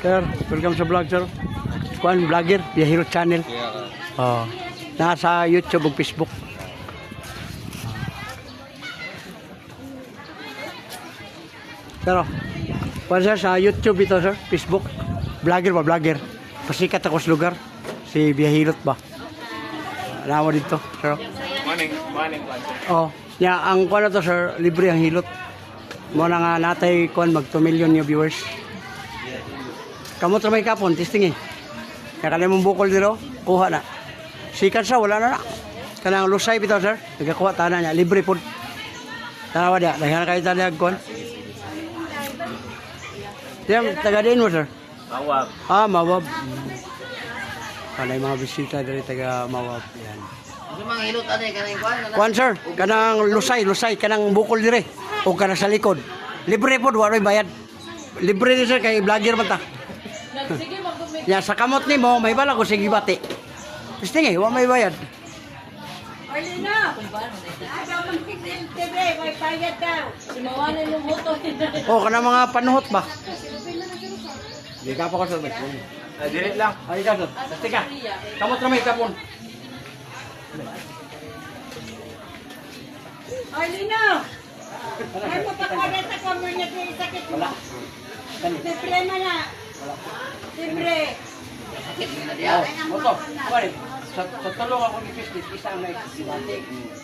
Sir, welcome sa vlog, sir. Kuan vlogger, Biyahero Channel. Oh, nasa YouTube ug Facebook. Pero, kuan sir, sa YouTube ito, sir, Facebook. Vlogger ba, vlogger. Pasikat ako sa lugar. Si Biyahirot ba? Nawa dito, sir. Morning, Oh, ya, ang kuan na to, sir, libre ang hilot. Mo na nga natay kuan mag 2 million yung viewers. Kamu tramay kapon, testing eh. Kaya kanay mong bukol dito, kuha na. Sikat sa, wala na na. Kanang lusay bitaw, sir. Nagkakuha tanan niya, libre po. Tanawa niya, naghanap kayo tanan kuan. Diyan, taga din mo, sir. Mawag. Ah, Mawab. Kanay mga bisita dito, taga Mawab. Yan. Ano mga hilot ano kanang kuan? Kuan, sir, kanang lusay, kanang bukol dire. O kanang sa likod. Libre po, wala bayad. Libre din, sir, kay vlogger man ta. Sige, magdumit. Ya, sa kamot ni mo, may bala ko sige bati. Gusto nga, wala may bayad. Arlina! Ayaw ng TV, may payad daw. Simawanan yung moto. O, kanang mga panuhot ba? Di ka pa ko, sir. Dilit lang. Ay, ka, sir. Tika, kamot na may kapon. Arlina! Ay, mapakada sa kamar niya kaya sakit mo. Wala. Kani. Libre na na. Libre. Sakit na Oh, diya. moto. Kuwari, sa tulong ako ni Christmas, isa ang naisibati.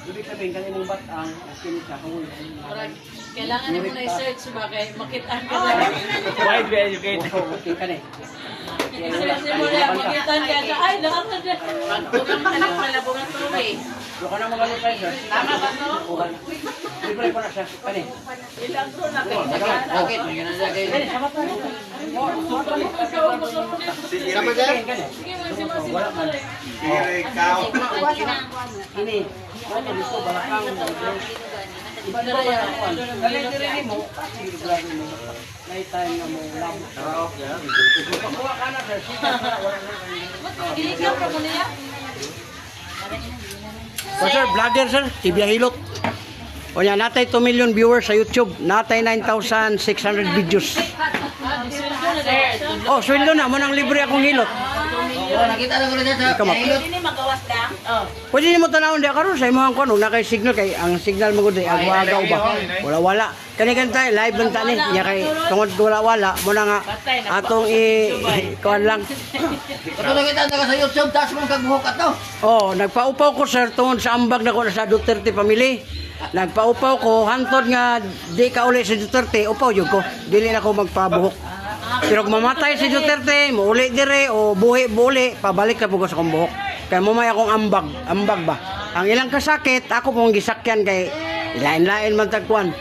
Ibig sabihin, kanimong bat ang skinit sa kawin. Kailangan mo na i-search ba kay makitaan ka Oh, na. Widely educated. Okay ka na eh. I-search mo na, makitaan ka na. Ay, lakas na dyan. Pagkulang anak malabungan tuloy. Doon ka na mga lusay, sir. Tama ba to? Libre ko na siya. Kani. Ilang to na kay Sakit mo yun na kay. Kani, sabat na. Oh, super. Sama dyan? Kani. Sige, magsimasimas mo rin. Kani. Ano, gusto, balakang. Iba na rin yan. Dali mo. Sige, vlog mo. May time na mo labo. Kuha ka na, sir. Dili ka pa mo niya? So, sir, vlogger, sir. Si Biyahilot. O yan, natay 2 million viewers sa YouTube. Natay 9,600 videos. Oh, sweldo na. Munang libre akong hilot. Oh, nakita na ko rin sa Ikaw, Mak. hilot. Dili magawas lang. Oh. Pwede niyo mo tanawon di karon sa imong kuno na kay signal kay ang signal mo gud agwa-agaw ba. Wala. Kani kan tay live man tani nya kay tungod wala mo na nga atong kuan lang. Kato nakita na ka sa YouTube, taas mong kagbuhok ato. Oh, nagpaupaw ko sir tungod sa ambag na ko na sa Duterte family. Nagpaupaw ko hantod nga di ka uli si Duterte, upaw jud ko. Dili na ko magpabuhok. Pero kung mamatay si Duterte, muuli dire o buhi pabalik ka po ko sa kong buhok. Kaya mo may akong ambag ba. Ang ilang kasakit, ako pong gisakyan kay lain-lain man tagkuan.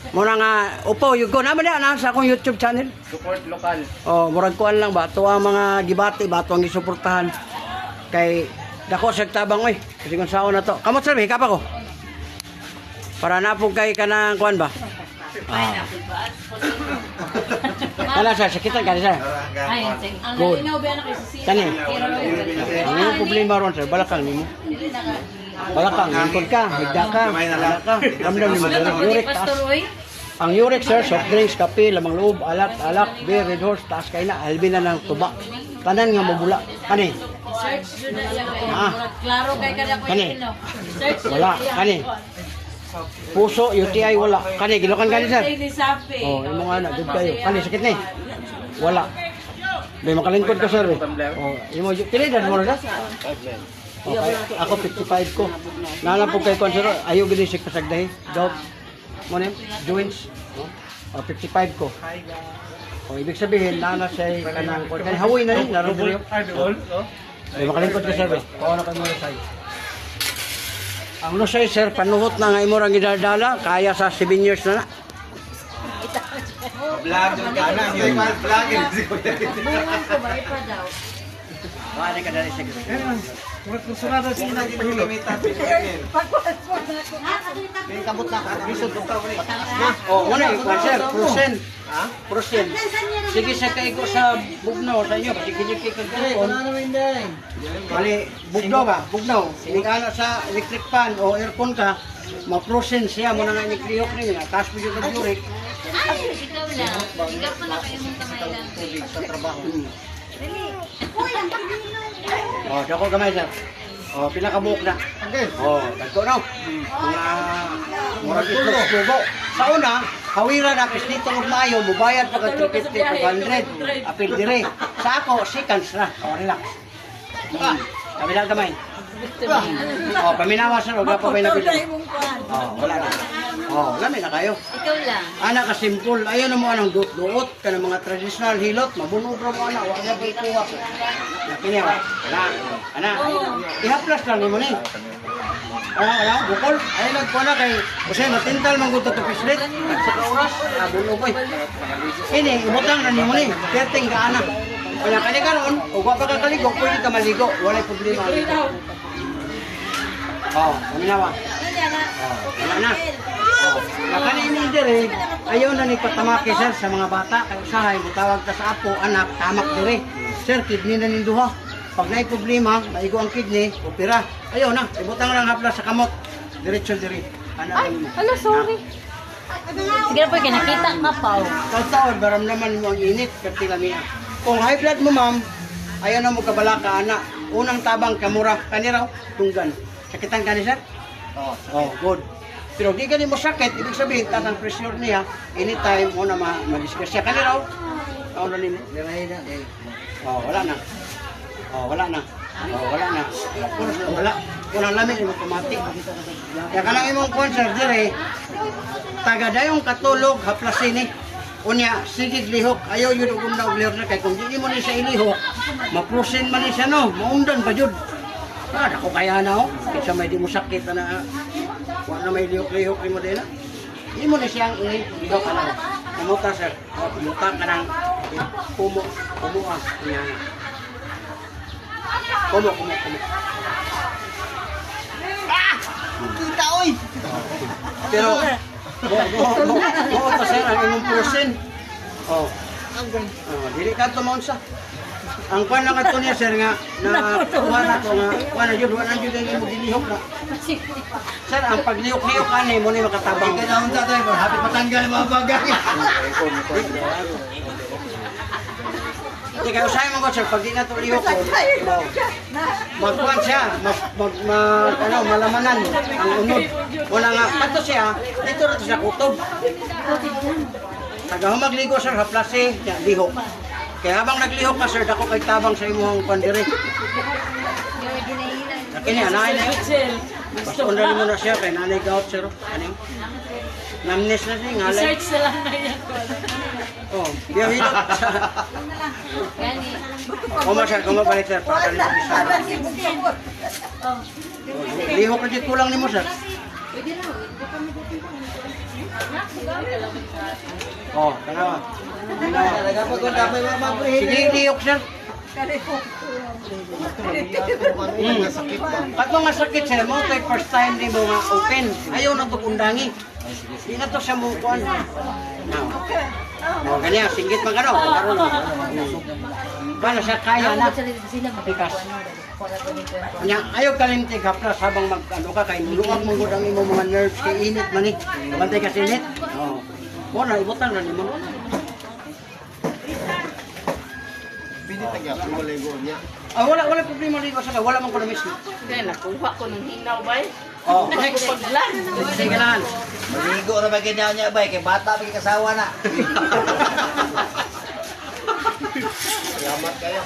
Muna nga, upaw, yun ko, naman na sa akong YouTube channel. Support local. O, murag kuan lang ba, ito ang mga gibati ba, ito ang isuportahan. Kay, dako sa tabang, oy, kasi kung saan na to. Kamot sir, hikap ako. Para napog kay ka ng kuan ba? Kala sir, sakitan ka sir. Ay, ang Good. nalinaw ba na kay Cecilia? Kani? Ang problema ron sir, balakang nimo. Balakang, lingkod ka, higda ka, wala ka. Ramdam nimo sir, uric taas. Pastor Uy? Ang uric sir, soft drinks, kape, lamang loob, alak, beer, red horse, taas kayo na, halbin na ng tuba. Tanan nga mabula. Kani? Search yun na siya kay. Ah. Klaro kay kada ko Kani? yun. Search yun Wala, siya. kani? Puso, UTI, wala. Kani, gilokan kani sir. Ay, ni Sapi. Oh, imo nga na, good kayo. Kani, sakit na eh. Wala. May makalingkod ka sir eh. Oh, imo, tinidad mo na sir. Okay, ako 55 ko. Nanapog kay Kwan sir, ayaw ginisik pasagdahi. Doubt. Mo na joints. Oh, 55 ko. Oh, ibig sabihin, nana siya kanang kani hawoy na rin, laro diri. May makalingkod ka sir eh. Kuha na kayo mo sa ang lusay sir, panuhot na nga imo rang gidadala, kaya sa 7 years na na. Vlog yung ka na. Hindi pa vlog. Buwan ko ba ipa daw? Wala ka dali sa Sunada siya na ginilimitan. May kabot na ka. Bisod ko ka. Oh, wala yung sir, percent. Percent. Sige sa kaigo sa bugnaw sa inyo, kasi kinikik ka ganoon. Mali, bugnaw ba? Bugnaw. Hindi ka na sa electric fan o aircon ka, ma-percent siya mo na nga inikliyok niya. Taas mo yung uric, Ikaw lang. Ikaw pa na kayo mong kamay lang. Sa trabaho. Oh, dako gamay sir. Oh, pila ka buok na. Okay. Oh, dagko no. Mga murag itlog subo. Sa una, hawira na kis dito og maayo, mubayad pa ka 350 500. Apil dire. Sa ako seconds na. Oh, relax. Kabila gamay. Oh, paminawa sir, wala pa may nabili. Oh, wala na. Oh, lami na kayo. Ikaw lang. Anak ka simple, ayaw na mo anong duot ka ng mga traditional hilot, mabunog ra mo anak, wala pa ikuha. Nakinya ba? Anak. Ihaplas lang mo ni. Bukol. Ay nagkuha na kay kasi matintal man gud to pislit. Sa oras, bunog oy. Ini ibutang na nimo ni. Kerting ka anak. Kaya kani karon, ug wa pa ka kaligo, pwede ka maligo, wala problema. Oh, paminawa. Wala na. Nakani ini dire, ayaw na ni patamaki sir sa mga bata kay usahay mutawag ka sa apo anak tamak dire. Sir kidney na nin duha. Pag naay problema, maigo ang kidney, opera. Ayaw na, ibutang lang hapla sa kamot. Diretso dire. Ano, sorry. Sige na po, kinakita ka pa. Taon baram naman mo ang init kasi lamia. Kung high blood mo ma'am, ayaw na mo kabalaka anak. Unang tabang kamura kaniraw tunggan. Sakitan ka ni sir? Oh, good. Pero di gani mo sakit, ibig sabihin taas ang pressure niya, anytime mo na ma-discuss siya. Kani raw? Taon na nimo. Oh, wala na. Oh, wala na. Oh, wala na. Wala. Kunang lamin imo automatic. Kaya kanang imong concert dire, taga dayong katulog haplasin ni. Unya, sigig lihok, ayaw yun ugum na uglihok na kay kung di mo ni siya ilihok, maprosin man ni siya no, maundan pa jud. Ako kaya na oh, kaysa may di mo sakit na wala na may lihok-lihok ni mo din na. Di mo na siyang ilihok ka na. Kamuta sir, kamuta ka ng kumo ah. Kumo. Kita oy. Pero, mo to sir, ang imong prosin. Oh. Dili ka tumaon sa. Ang kwan lang ato niya sir nga na kuha na ko nga kuha na jud wala jud ang imong dilihok na. Sir, ang paglihok-lihok ani mo ni makatabang. Kaya naman sa driver, happy patanggal ang mga bagay. Hindi kayo usahin mo ko sir, pag di na ito lihok ko, magkuhan siya, malamanan ang unod. Wala nga, pato siya, dito na ito siya kutob. Taga humagligo sir, haplase, lihok. Kaya habang naglihok ka sir, dako kay tabang sa imuhang pandiri. Kini anay na yun. Basta undan mo na siya kay nanay gout sir. Ano yun? Namnes na siya, ngalay. Search na lang na yan. Oh, biya hilot. Gani. Kumabalik sir, para kanin isa. Lihok na dito kulang ni mo sir. Oh, tanawa. Sige, lihok sir. Kato nga sakit sir, mo tayo first time ni mo nga open. Ayaw na ito kundangi. Hindi na ito siya mukuan. Oh, ganyan, singgit man ka no. Bala siya kaya na. Tikas. Kanya, ayaw kalimtig haplas habang mag-ano ka kay luwag mo ang imo mga nerves kay init man eh. Bantay kasi init. Oh. Wala, ibutan na ni mo. Pili taga wala go niya. Wala problema dito sa wala man ko na miss. Kaya nakuha ko ng hinaw ba eh? Oh, next. Paglan. Sige lang. Maligo na ba kinyaw niya ba? Kay bata ba kasawa na. Salamat kayo.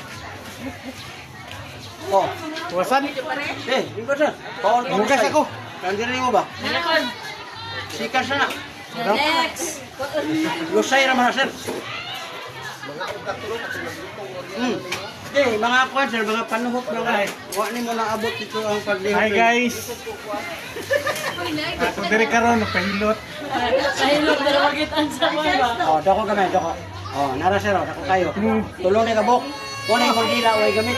Oh, tuwasan. Lingkod sir. Bukas ako. Nandiyan mo ba? Nalakon. Sikas na. Next. Lusay naman na sir. Mga kwan sir, mga panuhok na nga. Huwag ni mo naabot dito ang paglihok. Hi guys! Ako diri karon pahilot. Kahilot na magitan sa mga ba? Oh, dako kami, dako. Oh, nara sir, dako kayo. Tulong ni kabok. Kunin mo dila, huwag gamit.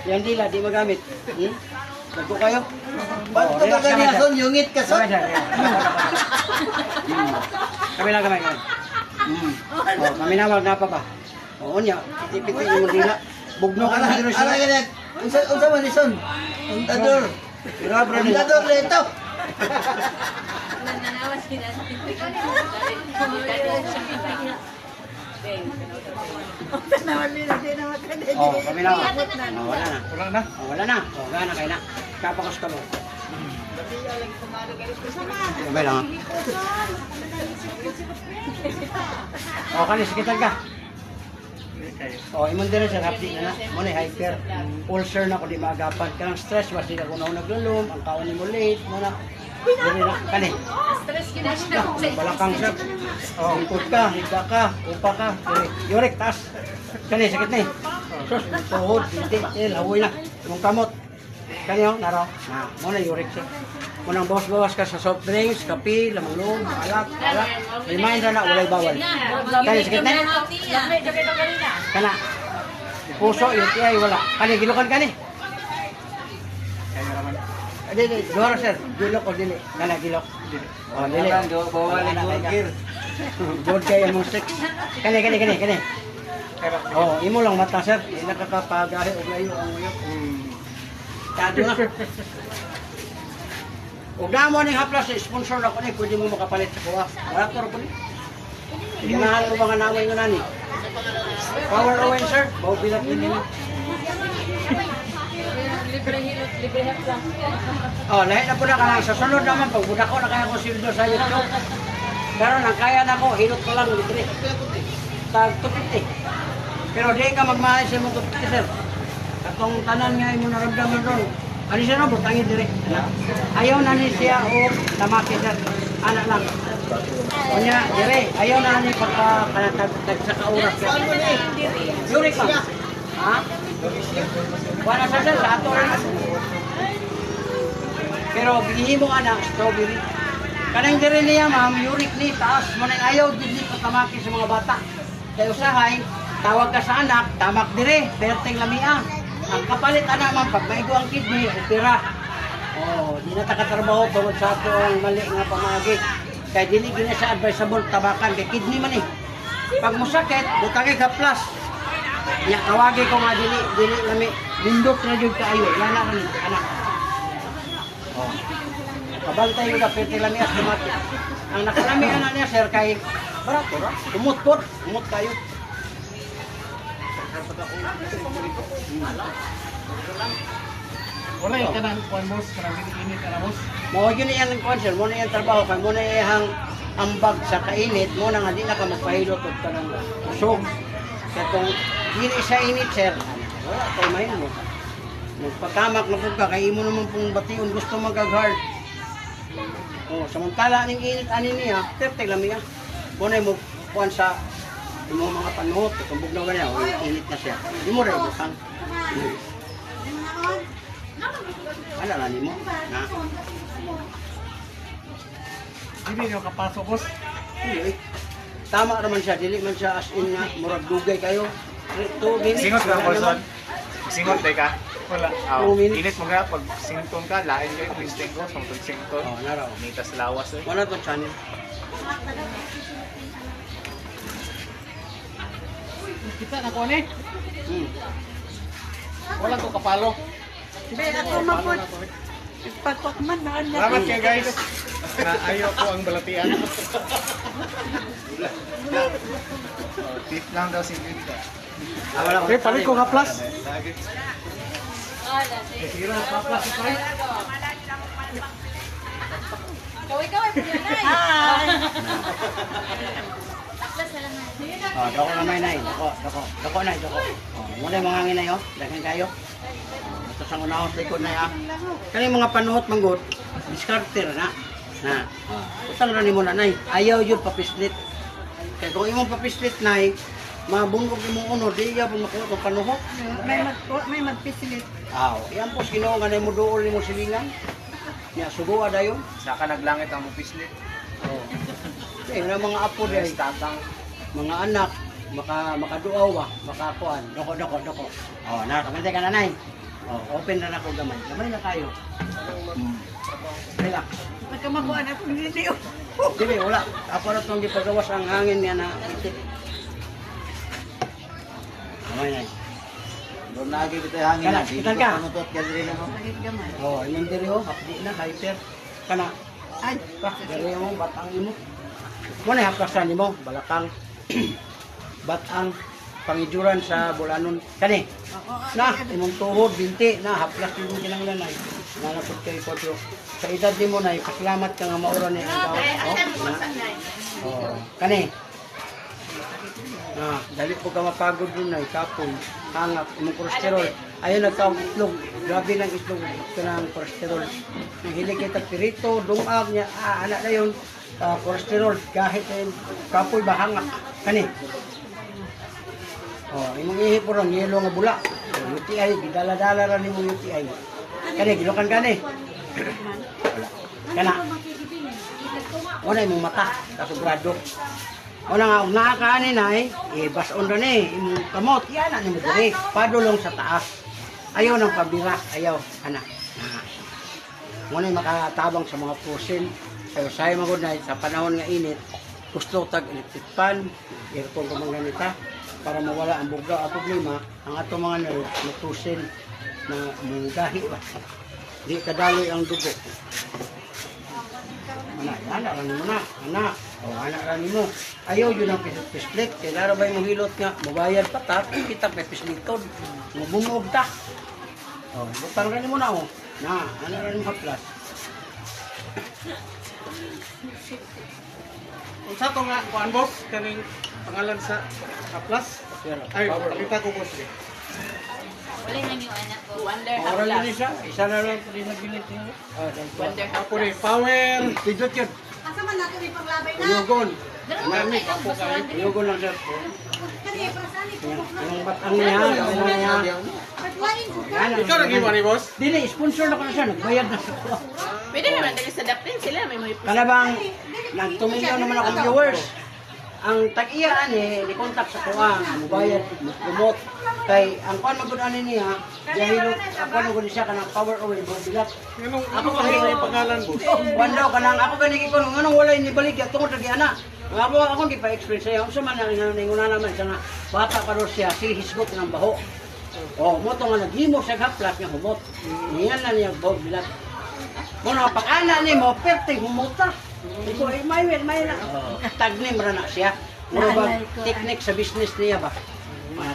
Yan dila, di magamit. Dako kayo. Ba't ka ba ganyan son? Yungit ka son? Kami lang kami. Oh, kami na magapa ba? Oo niya, piti-piti yung dila. Bugno ka na dito siya. Ano ganyan? Unsa man ni son? Untador. Grabe rin. Untador dito. Oh, kami na. Oh, wala na. Wala na. Oh, wala na. Oh, wala na kayo na. Kapakas ka mo. Sabay lang. Oh, kani sikitan ka. Oh, imong dire sir hapdi na na. Mo ni hyper ulcer na ko di maagapan. Kanang stress ba sila kuno naglulom, ang kaon nimo late mo na. Dire na kani. Stress gina siya. Balakang sir. Oh, ikot ka, higa ka, upa ka. Yurik tas. Kani sakit ni. Sus, tuhod, hindi, hawoy na. Yung kamot. Kani oh, naro. Na, mo na yurik sir. Munang bawas-bawas ka sa soft drinks, kape, lamang loob, alak. Remind na walay bawal. Kani sakit na. Kana. Puso, UTI, wala. Kani, gilokan kani. Dili, dora sir. Gilok o dili. Kana, gilok. O, dili. Bawal ang burger. God kayo mong sex. Kani. Oh, imo lang mata sir. Di nakakapagahi og layo ang uyok. Tado na. Ug namo ning haplas sponsor na ko ni pwede mo makapalit sa kuha. Wala to ro ko ni. Ginahan ko mga namay nga nani. Power owen sir. Bawo bilat din ni. Libre hap lang. Oh, lahi na po na kanang sa sunod naman pag budak ko na kaya ko sildo sa YouTube. Pero nang kaya na ko, hilot ko lang libre. Tag 250. Pero di ka magmahal sa mong 250 sir. Katong tanan nga imo naramdaman ron. Ano siya no, butangin dire. Ayaw na ni siya o tamaki sir. Anak lang. Kunya, dire. Ayaw na ni pagka sa kauras. Yurik ka. Ha? Wala sa sir, sa ato rin. Pero bigyan mo anak, strawberry. Kanang dire niya ma'am, yurik ni taas. Manang ayaw din ni patamaki sa mga bata. Kaya usahay, tawag ka sa anak, tamak dire, perteng lamiang. Ang kapalit anak ma'am, pag maigo ang kidney, opera. Oh, di na takatrabaho tungod sa ato ang mali nga pamagi. Kaya dili gina sa advisable tabakan kay kidney man eh. Pag musakit, butangay ka plus. Ya kawagi ko nga dili lami lindot na jud kaayo. Yan na rin anak. Oh. Kabantay ko na perteng lami as dumati. Ang nakalami anak niya sir kay barato ra. Umot kayo. Wala yung kanang kuan boss, kanang init ka na boss. Mao gyud iyang concern, mo na iyang trabaho kay mo na iyang ambag sa kainit, mo na nga di na ka magpahilot og kanang usog. Katong dili sa init sir. Wala kay main mo. Magpatamak na pud ka kay imo naman pong bation gusto magag-hard. Oh, samantala ning init ani niya, perteng lami ah. Mo na mo kuan sa imo mga panuhot, tumbog na ganyan, init na siya. Di mo rin ibutang. Wala na nimo. Na. Dili nyo kapasok boss. Dili. Tama naman siya, dili man siya as in nga murag dugay kayo. 2 minutes. Singot ka, Paulson. Singot ka. Wala. 2 minutes. Init mo nga, pag sington ka, lain kayo kung istingko, sa mga sington. Oh, naraw. Mitas lawas eh. Wala to channel. Kita na ko ni. Hmm. Wala ko kapalo. Salamat kayo guys. Na ayaw ko ang balatian. Tip lang daw si Vita. Wala Okay, palit ko haplas. Sira paplas ito ay. Kaway-kaway po yan ay. Oh, dako na may nay. Dako na, dako. Oh, muna yung mga nginay oh. Dagan kayo. Ito sa unahon sa ikot na ya. Kani mga panuhot manggod, discarter na. Na. Utang ra nimo na nay. Ayaw jud papislit. Kaya kung imong papislit nay, mabungog imong unod, di iya pud makuha og panuhot. May magpisilit. Aw, yan po Ginoo nga nay mo duol nimo silingan. Ya sugo dayon. Saka naglangit ang mupislit. Oh. Kaya na mga apo di ay Tatang. mga anak makaduaw ba, makakuan, doko. Oh, nakamantay ka na nay. Oh, open na nako gamay. Gamay na kayo. Relax. Magkamakuan ako ng video. Dili wala. Ako na tong gipagawas ang hangin niya na itik. Gamay na. Doon lagi kita hangin Kana, na. kitan ka? Panutot ka diri na mo. Oh, yung diri ho, hapdi na hyper. Kana Ay, Dali mo, batang mo. Muna haplasan mo, balakang. Batang pangijuran sa bulanon. Kani, na, imong tuhod, binti, na, haplas mo kinanglanay. Nalapot kayo po sa edad ni mo na, ipasalamat ka nga maura ni ang kani. Dali po ka mapagod dun na, kapoy, hangap, imong kolesterol. Ayun, nagtawag itlog. Grabe ng itlog. Ito na ang kolesterol. Nang hilig kita pirito, dungag niya, anak na yun, kolesterol, kahit na yun, kapoy ba, hangap. Kani. Imong ihip po ron, yelo nga bula. UTI, gidala-dala rin imong UTI. Kani, gilokan gani. Kana. Una imong mata, kasugrado. Una nga, nakakaani na bason rin imong kamot, yan ang imong diri. Padulong sa taas. Ayaw ng pabira, ayaw. Ana. Una makatabang sa mga pusin. Sayo magod na sa panahon nga init, gusto tag electric fan, aircon ko mga ganita, para mawala ang buga at problema, ang ato mga natusin na munggahi ba. Di kadaloy ang dugo. Anak rani mo na, anak. Anak rani mo. Ayaw yun ang pislit. Kailangan ba yung hilot nga, mabayad pa ta, kita pa pislitod. Mabumog ta. Butang rani mo na na, anak rani mo haplas. Kung sa ito nga, kuhaan boss, kaning pangalan sa Haplas. Ay, kita ko boss. Wala na yung anak ko. Oral yun isa. Isa na lang ito rin nagbilit niya. Ako rin, power. Pindot yun. asa man nato may paglabay na? Uyugon. Nami, kapo kayo. Uyugon lang sir. Kani prasan ito mo. Yung batang niya, yung mga niya. Patlain ko ka. Yan, Ikaw nag-iwan ni boss? Dili, sponsor na ko na siya. Nagbayad na siya. Pwede naman dali sa Daptin sila may mga Kalabang, nagtumilyaw naman akong viewers. Ang tag-iyaan ni-contact sa kuwang, mubayad, promote. Kay, ang kuwan magunan niya, dahil ang kuwan magunan siya kanang power oil, bilat. Ako kahit may pangalan boss. Kuwan daw, kanang ako ganigin ko, anong wala ni balik, tungkol tag-iyana. Ako di pa experience sa'yo, sa man nangyuna naman siya nga, bata pa rin siya, sihisgot ng baho. Mo to nga naghimo siya haplas nga humot. Niyan na niya baho, bilat. Muna pakana ni mo, perting humota. Ito ay may na. Tagnim ra na siya. Muna ba technique sa business niya ba?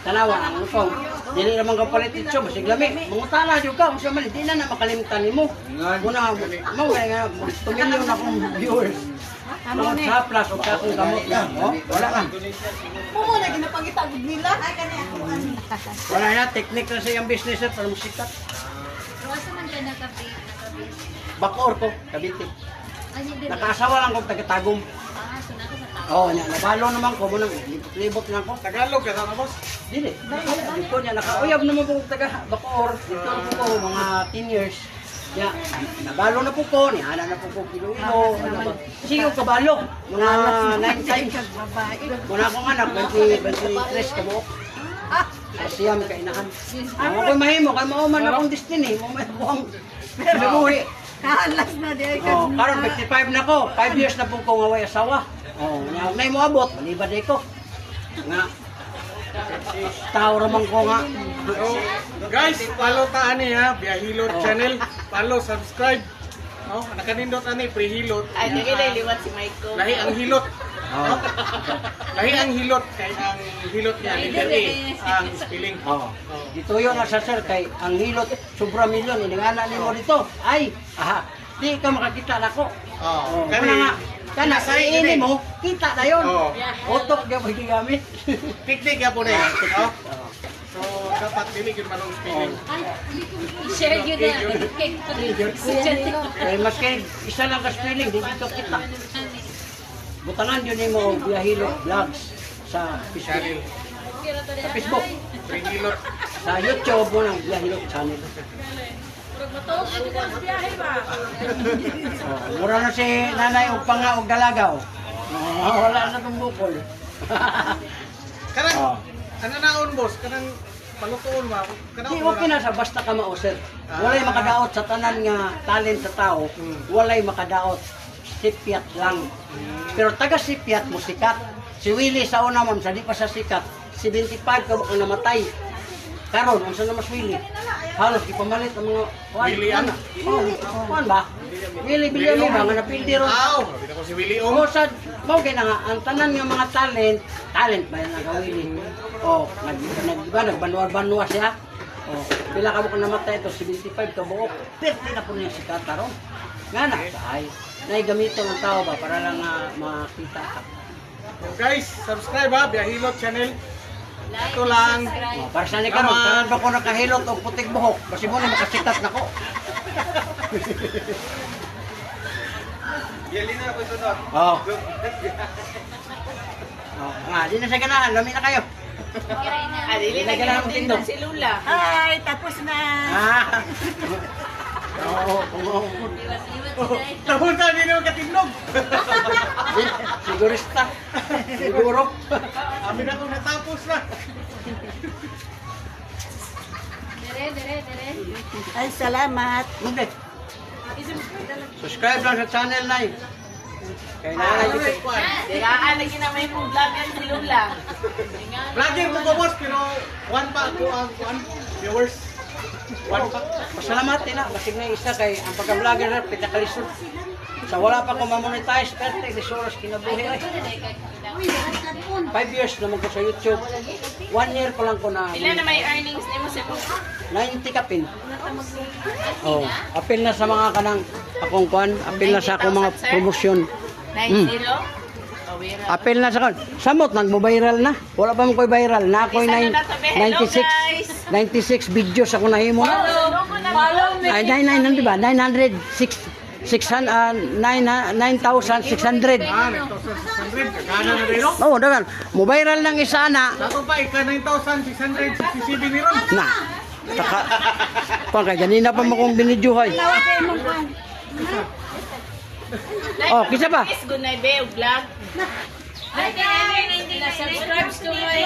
Tanawa ang ikaw. Dili naman ka palit ito, basig lami. Mangutala jud ka, unsa man di na makalimutan nimo. Muna mo nga tumilyo na kong viewers. Ang sa plus o sa akong gamot na, wala lang. Mo na ginapangita gud nila. Ay kani ako ani. Wala na, technique na sa iyang business para musikat. Asa man ka nakabi? Bakor ko, kabiti. Ano din? Nakaasawa lang kong tagatagom. Sunod sa tao. Oo, nabalo naman ko, munang libot na ako. Tagalog ka sana boss? Dili. Dito niya, nakauyab naman po taga Bacoor. Dito po ko, mga 10 years. Ya, nabalo na po ko, nihana na po ko kilo-ilo. Sige, kabalo. Mga 9 times. Muna akong anak, 23 kabuok. Siya may kainahan. Ako ko'y mahimo, kay mauman akong destiny. Mauman akong nabuhi. Kahalas na di ay ka. Karon 55 na ko. 5 years na po ko nga way asawa. Nay mo abot, malibad ko. Nga. Tao raman ko nga. So, guys, follow ta ani ha, Biyahilot channel. Follow, subscribe. Nakanindot ani pre-hilot. Ay dili liwat si Michael. Lahi ang hilot. Lahi ang hilot kay ang hilot niya letter A ang spelling. Dito yun sa sir kay ang hilot sobra milyon iningana nimo dito. Ay, di ka makakita nako. Kana nga kana sa ini mo kita na yon. Otok gyud pwede gamit. Picnic ya po na yan. So, dapat dili gyud manong spelling. Share yun na. Kay maski isa lang ka spelling di dito kita. Butangan yun mo Biyahilot Vlogs sa Channel. Facebook. Pre-hilot. Sa YouTube mo ng Biyahilot channel. Mura na si nanay og panga og dalaga. Wala na tong bukol. Kanang ano naon boss? Kanang palutuon ba? Di okay na sa basta ka mauser. Walay makadaot sa tanan nga talent sa tao. Walay makadaot. Sipiat lang. Pero taga sipiat mo sikat. Si Willie sa una ma'am, sa di pa sa sikat, 75 ka ang namatay. Karon, ang sana mas Willie. Halos ipamalit ang mga Willian? Kuan ba? Willie Villamil ba nga napildi ron. Aw, sabi ko si Willie Ong. O sa mo kay nga ang tanan nga mga talent ba na gawin. O nagbanwa siya. O pila ka mo ka namatay to 75 to buok. Perti na po niya si Tataron. Nga na ay naigamito ng tao ba para lang makita ka. Guys, subscribe ha, Biyahilot Channel. Ito lang. O, para sa ni karon, karon ba ko nakahilot og putik buhok. Kasi mo ni makasitat nako. Yelina ko ito doon. Oh. Di na siya ganahan, lami na kayo. Dili na Nagkailangan ginatin tindog. si Lula. Ay, tapos na. Oo, Tapos na, hindi naman katindog. sigurista. Siguro. Amin ako natapos na. Ay, salamat. Hindi. Subscribe lang sa channel na yun. Kaya nanay dito. Diraan lagi na may vlog yan si Lula. Vlogger ko boss, pero one pa ako ang viewers. One pa. Pasalamat na. Basig na isa kay ang pagka-vlogger na pitakalisod. Sa wala pa ko ma-monetize, pero this oras kinabuhi ay. 5 years naman ko sa YouTube. 1 year ko lang ko na Sila na may earnings ni mo sa 90 kapin. Oh, apil na sa mga kanang akong kuan, apil na sa akong mga promosyon. 90. Apil na sa kon. Samot nagmo-viral na. Wala pa mo koy viral. Na ako'y Isa na nato, be. Hello, 96 videos ako nahimo na. Follow me. Ay 900 ba? 9,600. Ah, 9,600. Gana na rin. Oh, dagan. Mo viral nang isa na. Ako pa, ika 9,667 ni Ron. Na. Saka pa kay ganina pa mo kong binidyohay. Oh, kisa ba? Good night, be. Vlog. Subscribe to my